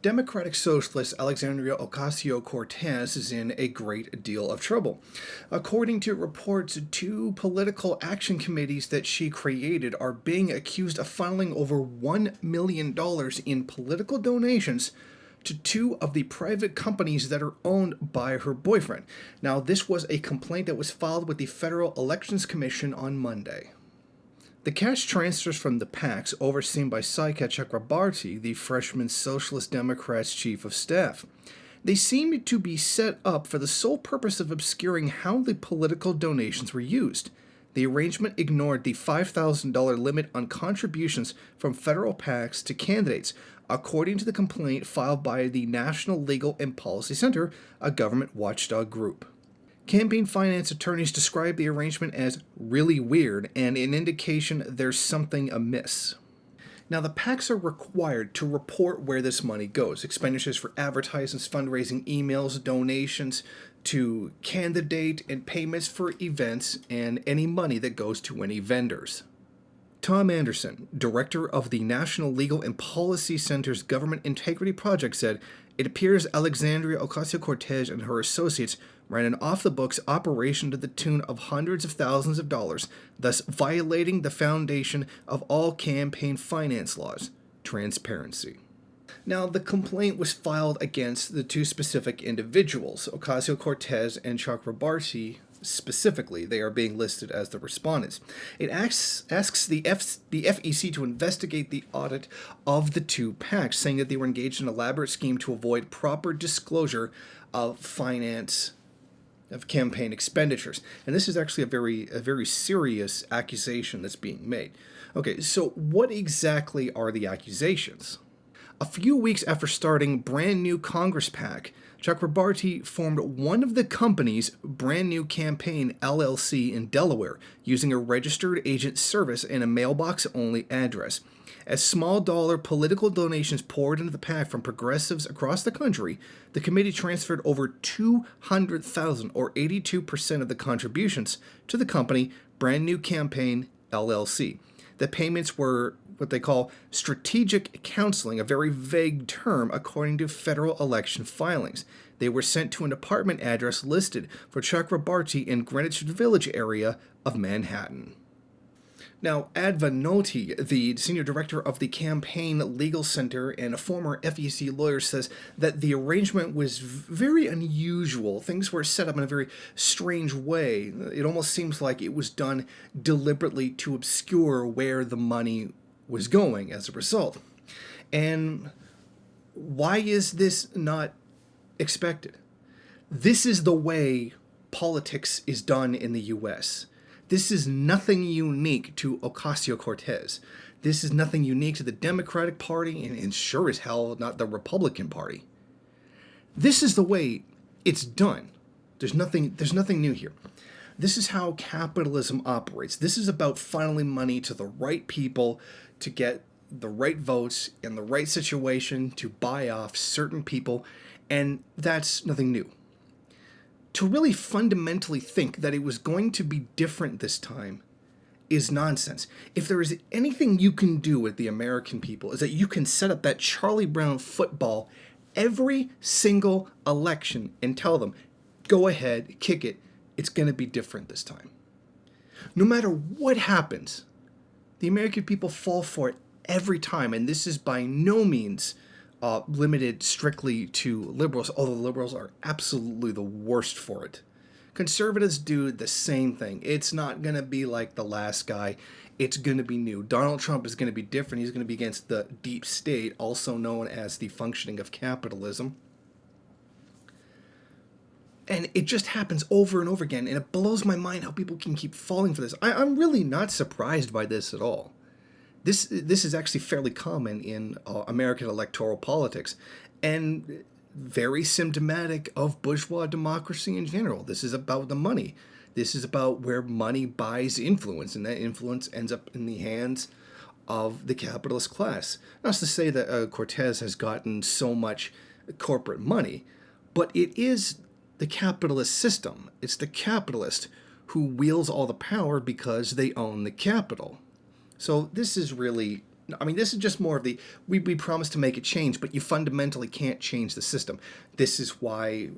Democratic Socialist Alexandria Ocasio-Cortez is in a great deal of trouble. According to reports, two political action committees that she created are being accused of funneling over $1 million in political donations to two of the private companies that are owned by her boyfriend. Now, this was a complaint that was filed with the Federal Elections Commission on Monday. The cash transfers from the PACs, overseen by Saika Chakrabarti, the freshman Socialist Democrats' chief of staff. They seemed to be set up for the sole purpose of obscuring how the political donations were used. The arrangement ignored the $5,000 limit on contributions from federal PACs to candidates, according to the complaint filed by the National Legal and Policy Center, a government watchdog group. Campaign finance attorneys describe the arrangement as really weird and an indication there's something amiss. Now, the PACs are required to report where this money goes. Expenditures for advertisements, fundraising, emails, donations to candidate, and payments for events, and any money that goes to any vendors. Tom Anderson, director of the National Legal and Policy Center's Government Integrity Project, said, "It appears Alexandria Ocasio-Cortez and her associates ran an off-the-books operation to the tune of hundreds of thousands of dollars, thus violating the foundation of all campaign finance laws, transparency." Now, the complaint was filed against the two specific individuals, Ocasio-Cortez and Chakrabarti specifically. They are being listed as the respondents. It asks the FEC to investigate the audit of the two PACs, saying that they were engaged in an elaborate scheme to avoid proper disclosure of campaign expenditures. And this is actually a very serious accusation that's being made. Okay, so what exactly are the accusations? A few weeks after starting Brand New Congress PAC, Chakrabarti formed one of the company's Brand New Campaign LLC in Delaware, using a registered agent service and a mailbox-only address. As small-dollar political donations poured into the PAC from progressives across the country, the committee transferred over $200,000, or 82% of the contributions, to the company Brand New Campaign LLC. The payments were what they call strategic counseling, a very vague term according to federal election filings. They were sent to an apartment address listed for Chakrabarti in Greenwich Village area of Manhattan. Now, Adva Noti, the senior director of the Campaign Legal Center and a former FEC lawyer, says that the arrangement was very unusual. Things were set up in a very strange way. It almost seems like it was done deliberately to obscure where the money was going as a result. And why is this not expected? This is the way politics is done in the U.S. This is nothing unique to Ocasio-Cortez. This is nothing unique to the Democratic Party, and sure as hell not the Republican Party. This is the way it's done. There's nothing new here. This is how capitalism operates. This is about funneling money to the right people to get the right votes in the right situation to buy off certain people, and that's nothing new. To really fundamentally think that it was going to be different this time is nonsense. If there is anything you can do with the American people, is that you can set up that Charlie Brown football every single election and tell them, go ahead, kick it, it's going to be different this time. No matter what happens, the American people fall for it every time, and this is by no means limited strictly to liberals, although liberals are absolutely the worst for it. Conservatives do the same thing. It's not going to be like the last guy. It's going to be new. Donald Trump is going to be different. He's going to be against the deep state, also known as the functioning of capitalism. And it just happens over and over again, and it blows my mind how people can keep falling for this. I'm really not surprised by this at all. This is actually fairly common in American electoral politics, and very symptomatic of bourgeois democracy in general. This is about the money. This is about where money buys influence, and that influence ends up in the hands of the capitalist class. Not to say that Cortez has gotten so much corporate money, but it is the capitalist system. It's the capitalist who wields all the power because they own the capital. So this is really I mean, this is just more of the, we promise to make a change, but you fundamentally can't change the system. This is why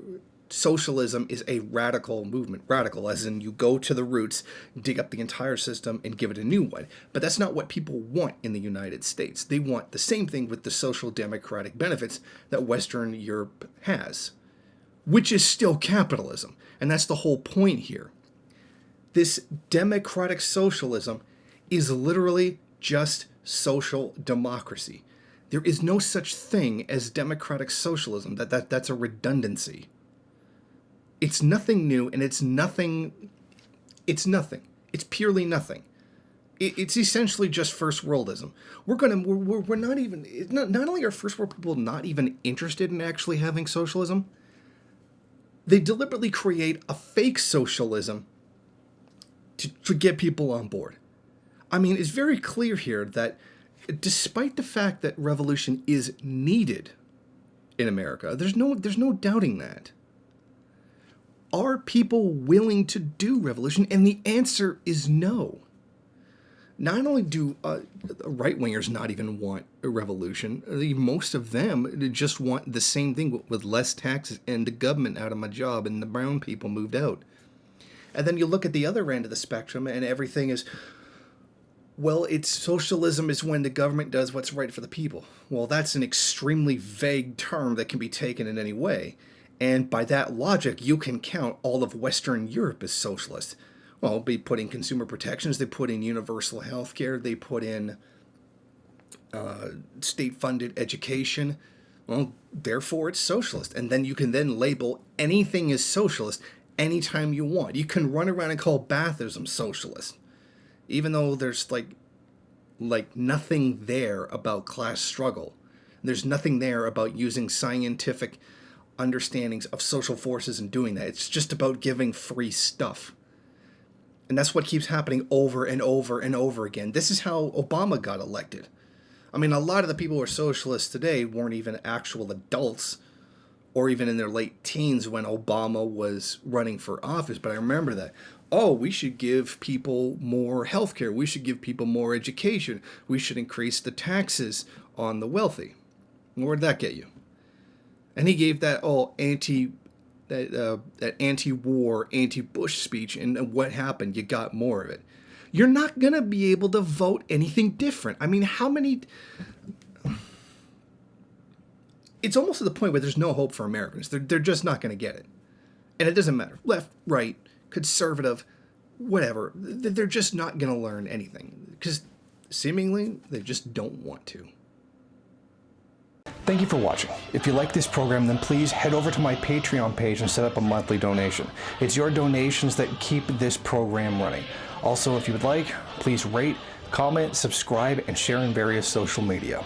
socialism is a radical movement. Radical, as in you go to the roots, dig up the entire system, and give it a new one. But that's not what people want in the United States. They want the same thing with the social democratic benefits that Western Europe has, which is still capitalism. And that's the whole point here. This democratic socialism is literally just social democracy. There is no such thing as democratic socialism. That's a redundancy. It's nothing new, and it's nothing. It's purely nothing. It's essentially just first worldism. We're not even. Not only are first world people not even interested in actually having socialism, they deliberately create a fake socialism to get people on board. I mean, it's very clear here that despite the fact that revolution is needed in America, there's no doubting that. Are people willing to do revolution? And the answer is no. Not only do right-wingers not even want a revolution, most of them just want the same thing with less taxes and the government out of my job and the brown people moved out. And then you look at the other end of the spectrum and everything is, well, it's socialism is when the government does what's right for the people. Well, that's an extremely vague term that can be taken in any way. And by that logic, you can count all of Western Europe as socialist. Well, they put in consumer protections, they put in universal health care, they put in state-funded education. Well, therefore it's socialist. And then you can then label anything as socialist anytime you want. You can run around and call Baathism socialist, even though there's like nothing there about class struggle. There's nothing there about using scientific understandings of social forces and doing that. It's just about giving free stuff. And that's what keeps happening over and over and over again. This is how Obama got elected. I mean, a lot of the people who are socialists today weren't even actual adults or even in their late teens when Obama was running for office. But I remember that, oh, we should give people more health care. We should give people more education. We should increase the taxes on the wealthy. Where did that get you? And he gave that anti-war, anti-Bush speech, and what happened? You got more of it. You're not going to be able to vote anything different. I mean, how many... It's almost to the point where there's no hope for Americans. They're just not going to get it. And it doesn't matter. Left, right, conservative, whatever. They're just not going to learn anything. Because seemingly, they just don't want to. Thank you for watching. If you like this program, then please head over to my Patreon page and set up a monthly donation. It's your donations that keep this program running. Also, if you would like, please rate, comment, subscribe, and share in various social media.